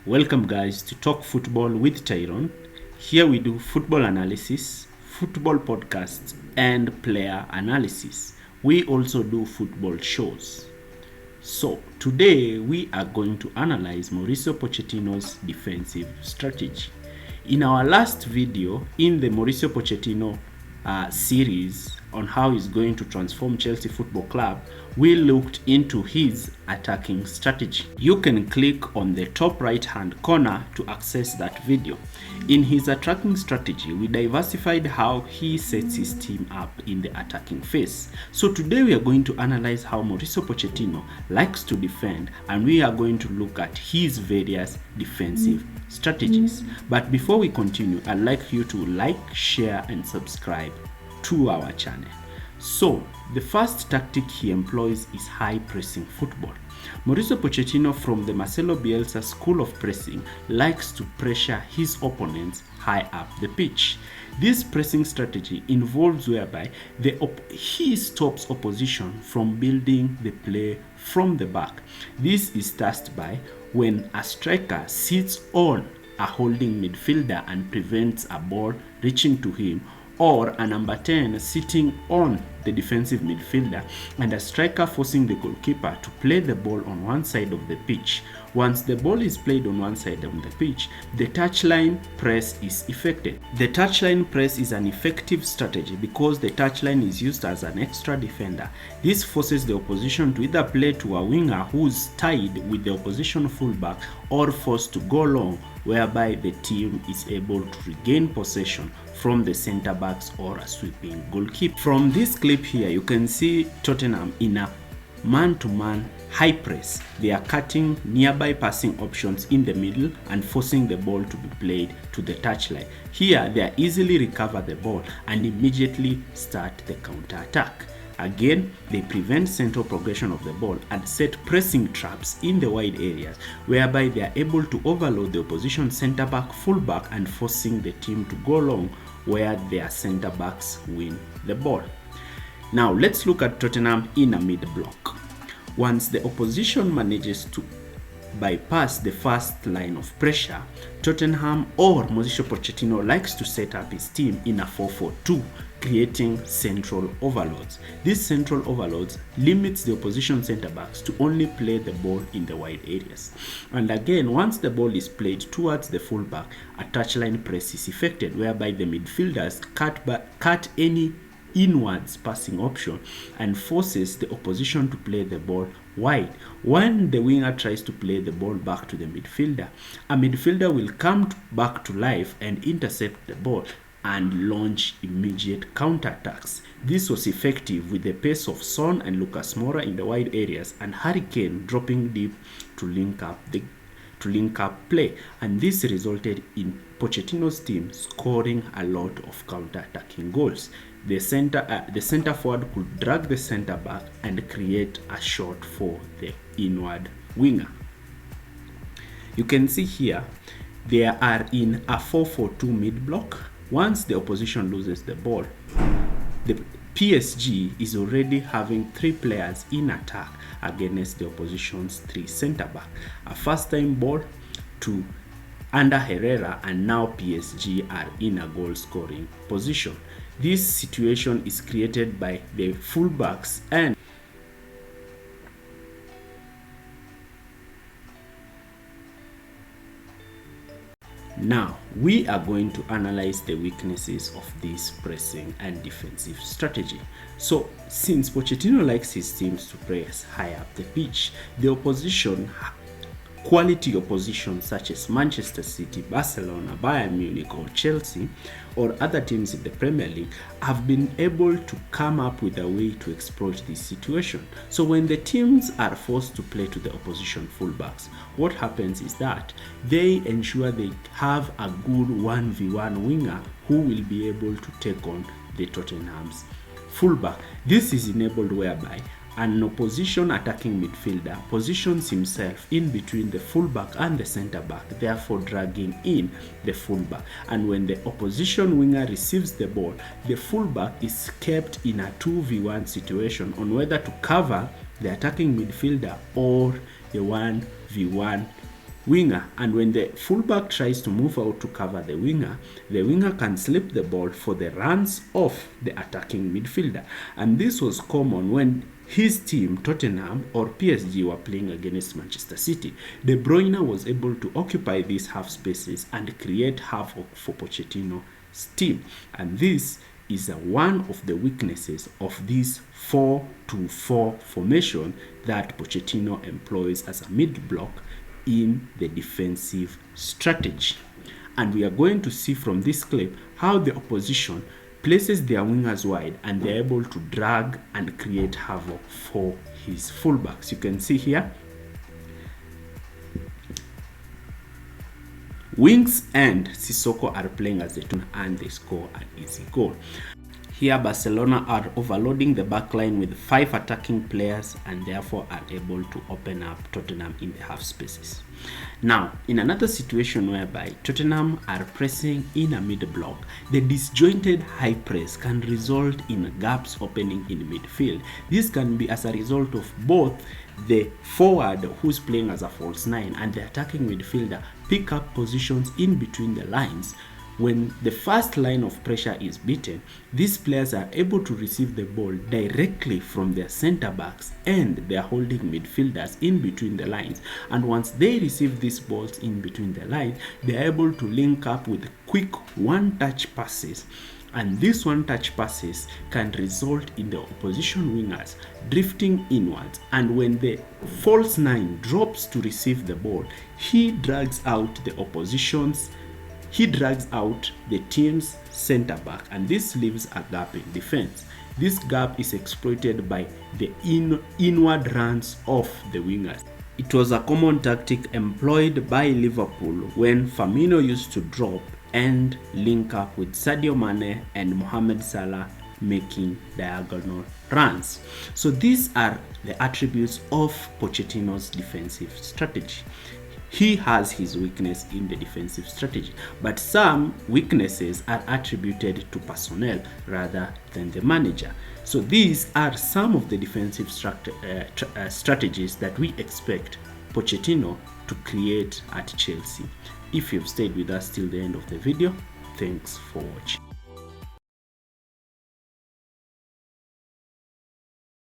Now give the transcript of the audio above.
Welcome guys to Talk Football with Tyron. Here we do football analysis, football podcasts, and player analysis. We also do football shows. So today we are going to analyze Mauricio Pochettino's defensive strategy. In our last video in the Mauricio Pochettino series on how he's going to transform Chelsea Football Club, we looked into his attacking strategy. You can click on the top right hand corner to access that video. In his attacking strategy, we diversified how he sets his team up in the attacking phase. So today we are going to analyze how Mauricio Pochettino likes to defend, and we are going to look at his various defensive strategies. But before we continue, I'd like you to like, share and subscribe to our channel. So the first tactic he employs is high pressing football. Mauricio Pochettino from the Marcelo Bielsa school of pressing likes to pressure his opponents high up the pitch. This pressing strategy involves whereby he stops opposition from building the play from the back. This is tasked by when a striker sits on a holding midfielder and prevents a ball reaching to him, or a number 10 sitting on the defensive midfielder and a striker forcing the goalkeeper to play the ball on one side of the pitch. Once the ball is played on one side of the pitch, the touchline press is effected. The touchline press is an effective strategy because the touchline is used as an extra defender. This forces the opposition to either play to a winger who's tied with the opposition fullback or forced to go long, whereby the team is able to regain possession from the center backs or a sweeping goalkeeper. From this clip here, you can see Tottenham in a man-to-man high press. They are cutting nearby passing options in the middle and forcing the ball to be played to the touchline. Here, they easily recover the ball and immediately start the counter-attack. Again, they prevent central progression of the ball and set pressing traps in the wide areas, whereby they are able to overload the opposition center back, fullback, and forcing the team to go long where their center backs win the ball. Now let's look at Tottenham in a mid block. Once the opposition manages to bypass the first line of pressure, Tottenham or Mauricio Pochettino likes to set up his team in a 4-4-2, creating central overloads. These central overloads limits the opposition center backs to only play the ball in the wide areas. And again, once the ball is played towards the fullback, a touchline press is effected, whereby the midfielders cut any inwards passing option and forces the opposition to play the ball wide. When the winger tries to play the ball back to the midfielder, a midfielder will come back to life and intercept the ball and launch immediate counterattacks. This was effective with the pace of Son and Lucas Moura in the wide areas and Harry Kane dropping deep to link up play, and this resulted in Pochettino's team scoring a lot of counter-attacking goals. The center forward could drag the center back and create a shot for the inward winger. You can see here they are in a 4-4-2 mid block. Once the opposition loses the ball, the PSG is already having 3 players in attack against the opposition's 3 center back. A first time ball to under Herrera, and now PSG are in a goal scoring position. This situation is created by the fullbacks and now we are going to analyze the weaknesses of this pressing and defensive strategy. So since Pochettino likes his teams to press high up the pitch, the quality opposition such as Manchester City, Barcelona, Bayern Munich or Chelsea or other teams in the Premier League have been able to come up with a way to exploit this situation. So when the teams are forced to play to the opposition fullbacks, what happens is that they ensure they have a good 1v1 winger who will be able to take on the Tottenham's fullback. This is enabled whereby an opposition attacking midfielder positions himself in between the fullback and the center back, therefore dragging in the fullback. And when the opposition winger receives the ball, the fullback is kept in a 2v1 situation on whether to cover the attacking midfielder or the 1v1 winger, and when the fullback tries to move out to cover the winger can slip the ball for the runs of the attacking midfielder. And this was common when his team, Tottenham or PSG, were playing against Manchester City. De Bruyne was able to occupy these half spaces and create havoc for Pochettino's team. And this is one of the weaknesses of this 4-2-4 formation that Pochettino employs as a mid-block in the defensive strategy. And we are going to see from this clip how the opposition places their wingers wide and they're able to drag and create havoc for his fullbacks. You can see here, Winks and Sissoko are playing as the two and they score an easy goal. Here Barcelona are overloading the backline with 5 attacking players and therefore are able to open up Tottenham in the half spaces. Now, in another situation whereby Tottenham are pressing in a mid-block, the disjointed high press can result in gaps opening in midfield. This can be as a result of both the forward who's playing as a false 9 and the attacking midfielder pick up positions in between the lines. When the first line of pressure is beaten, these players are able to receive the ball directly from their center backs and their holding midfielders in between the lines. And once they receive these balls in between the lines, they are able to link up with quick one-touch passes. And these one-touch passes can result in the opposition wingers drifting inwards. And when the false 9 drops to receive the ball, he drags out the team's center back, and this leaves a gap in defense. This gap is exploited by the inward runs of the wingers. It was a common tactic employed by Liverpool when Firmino used to drop and link up with Sadio Mane and Mohamed Salah, making diagonal runs. So these are the attributes of Pochettino's defensive strategy. He has his weakness in the defensive strategy, but some weaknesses are attributed to personnel rather than the manager. So these are some of the defensive strategies that we expect Pochettino to create at Chelsea. If you've stayed with us till the end of the video, thanks for watching.